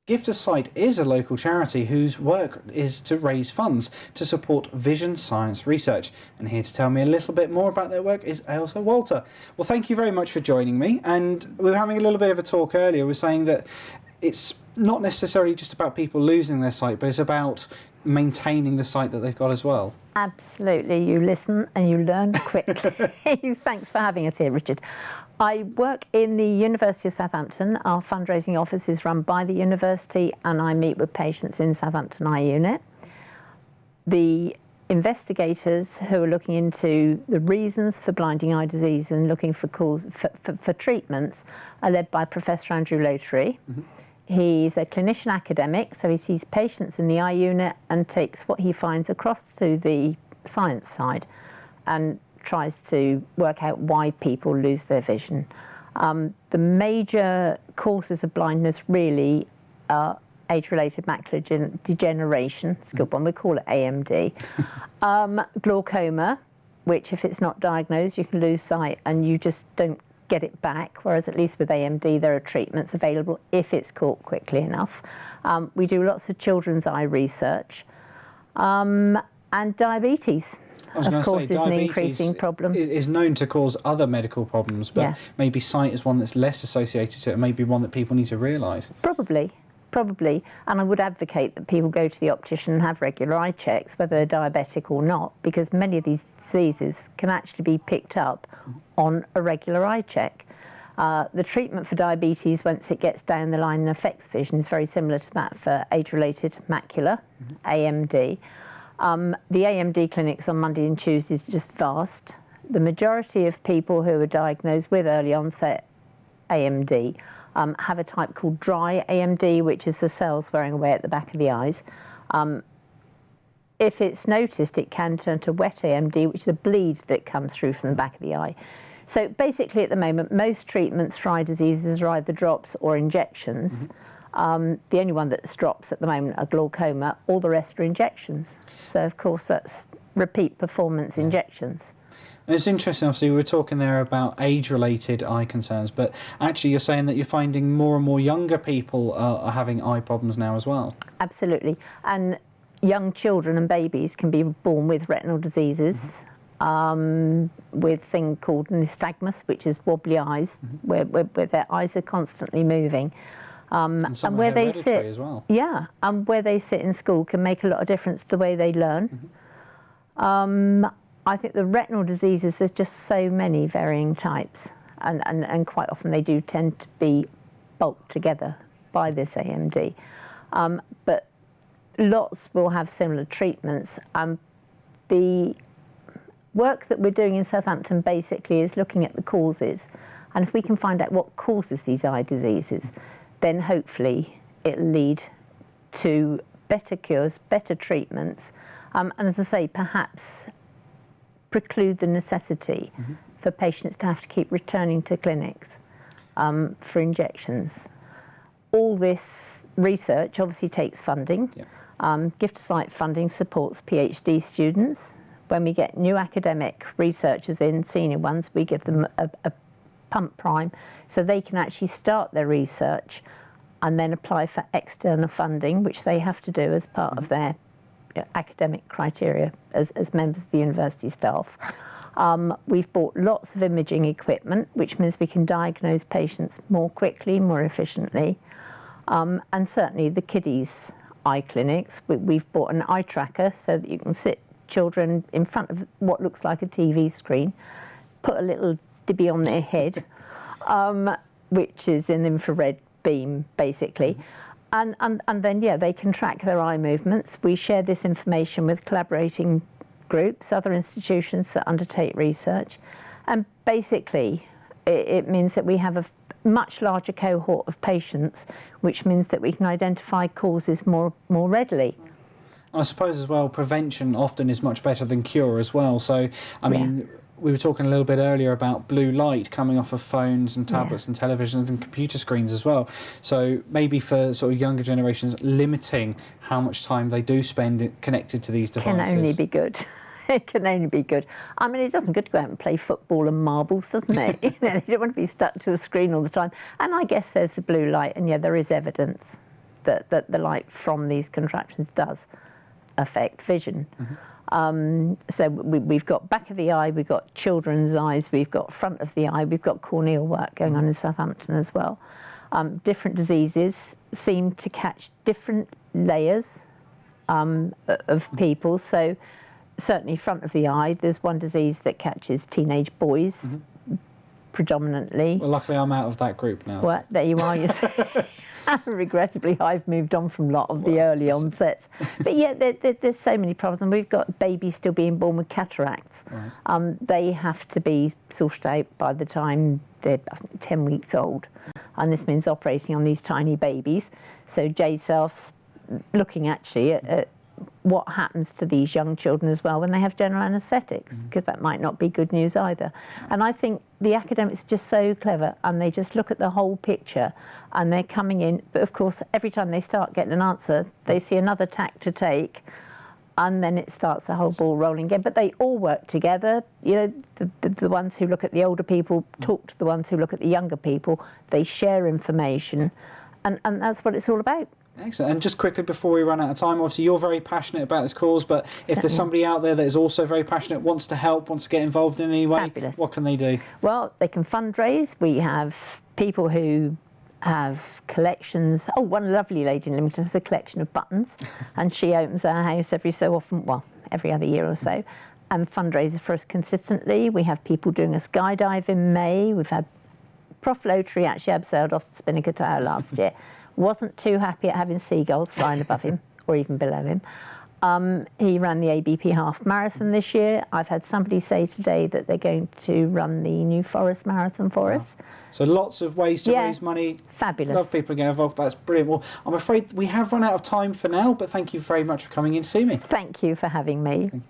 Gift of Sight is a local charity whose work is to raise funds to support vision science research. And here to tell me a little bit more about their work is Ailsa Walter. Well, thank you very much for joining me. And we were having a little bit of a talk earlier. We were saying that it's not necessarily just about people losing their sight, but it's about maintaining the sight that they've got as well. Absolutely. You listen and you learn quickly. Thanks for having us here, Richard. I work in the University of Southampton. Our fundraising office is run by the university, and I meet with patients in Southampton Eye Unit. The investigators who are looking into the reasons for blinding eye disease and looking for treatments are led by Professor Andrew Lotary. He's a clinician academic, so he sees patients in the eye unit and takes what he finds across to the science side and tries to work out why people lose their vision. The major causes of blindness really are age-related macular degeneration, it's a good one, we call it AMD. Glaucoma, which if it's not diagnosed, you can lose sight and you just don't get it back, whereas at least with AMD there are treatments available if it's caught quickly enough. We do lots of children's eye research, and diabetes. Of course, is an increasing problem. Is known to cause other medical problems, but maybe sight is one that's less associated to it, and maybe one that people need to realise. Probably. And I would advocate that people go to the optician and have regular eye checks, whether they're diabetic or not, because many of these diseases can actually be picked up on a regular eye check. The treatment for diabetes, once it gets down the line and affects vision, is very similar to that for age-related macular, AMD. The AMD clinics on Monday and Tuesdays are just vast. The majority of people who are diagnosed with early onset AMD have a type called dry AMD, which is the cells wearing away at the back of the eyes. If it's noticed, it can turn to wet AMD, which is a bleed that comes through from the back of the eye. So basically at the moment, most treatments for eye diseases are either drops or injections. The only one that's drops at the moment are glaucoma, all the rest are injections. So of course that's repeat performance injections. And it's interesting, obviously we were talking there about age-related eye concerns, but actually you're saying that you're finding more and more younger people are having eye problems now as well. Absolutely, and young children and babies can be born with retinal diseases, with a thing called Nystagmus, which is wobbly eyes, where their eyes are constantly moving. And where they sit as well. Yeah, and where they sit in school can make a lot of difference to the way they learn. I think the retinal diseases, there's just so many varying types, and quite often they do tend to be bulked together by this AMD. But lots will have similar treatments. The work that we're doing in Southampton basically is looking at the causes, and if we can find out what causes these eye diseases, then hopefully it'll lead to better cures, better treatments, and as I say, perhaps preclude the necessity for patients to have to keep returning to clinics for injections. All this research obviously takes funding. Gift of Sight funding supports PhD students. When we get new academic researchers in, senior ones, we give them a pump prime so they can actually start their research and then apply for external funding, which they have to do as part of their academic criteria as members of the university staff. We've bought lots of imaging equipment, which means we can diagnose patients more quickly, more efficiently. And certainly the kiddies' eye clinics, we've bought an eye tracker so that you can sit children in front of what looks like a TV screen, put a little dibby on their head, which is an infrared beam, basically. And then, they can track their eye movements. We share this information with collaborating groups, other institutions that undertake research. And basically, it means that we have a much larger cohort of patients, which means that we can identify causes more readily. I suppose as well, prevention often is much better than cure as well. So, I mean, we were talking a little bit earlier about blue light coming off of phones and tablets and televisions and computer screens as well. So maybe for sort of younger generations, limiting how much time they do spend connected to these devices. Can only be good. It can only be good. I mean, it doesn't good to go out and play football and marbles, doesn't it? You know, you don't want to be stuck to the screen all the time. And I guess there's the blue light, and there is evidence that the light from these contraptions does affect vision. So we've got back of the eye, we've got children's eyes, we've got front of the eye, we've got corneal work going on in Southampton as well. Different diseases seem to catch different layers of people. So certainly front of the eye, there's one disease that catches teenage boys predominantly. Well, luckily I'm out of that group now. Well, there you are. You see. Regrettably, I've moved on from a lot of the early onsets. But yeah, there's so many problems. And we've got babies still being born with cataracts. Right. They have to be sorted out by the time they're 10 weeks old. And this means operating on these tiny babies. So JSELF's looking actually at what happens to these young children as well when they have general anaesthetics, because that might not be good news either. And I think the academics are just so clever, and they just look at the whole picture, and they're coming in. But of course, every time they start getting an answer, they see another tack to take, and then it starts the whole ball rolling again. But they all work together. You know, the ones who look at the older people talk to the ones who look at the younger people. They share information, and that's what it's all about. Excellent. And just quickly before we run out of time, obviously you're very passionate about this cause, but if there's somebody out there that is also very passionate, wants to help, wants to get involved in any way, Fabulous. What can they do? Well, they can fundraise. We have people who have collections. Oh, one lovely lady in Leamington has a collection of buttons, and she opens our house every so often, well, every other year or so, and fundraises for us consistently. We have people doing a skydive in May. We've had Prof. Lotary actually abseiled off the Spinnaker Tower last year. Wasn't too happy at having seagulls flying above him or even below him. He ran the ABP half marathon this year. I've had somebody say today that they're going to run the New Forest Marathon for us. So lots of ways to raise money. Fabulous. Love people getting involved. That's brilliant. Well, I'm afraid we have run out of time for now, but thank you very much for coming in to see me. Thank you for having me. Thank you.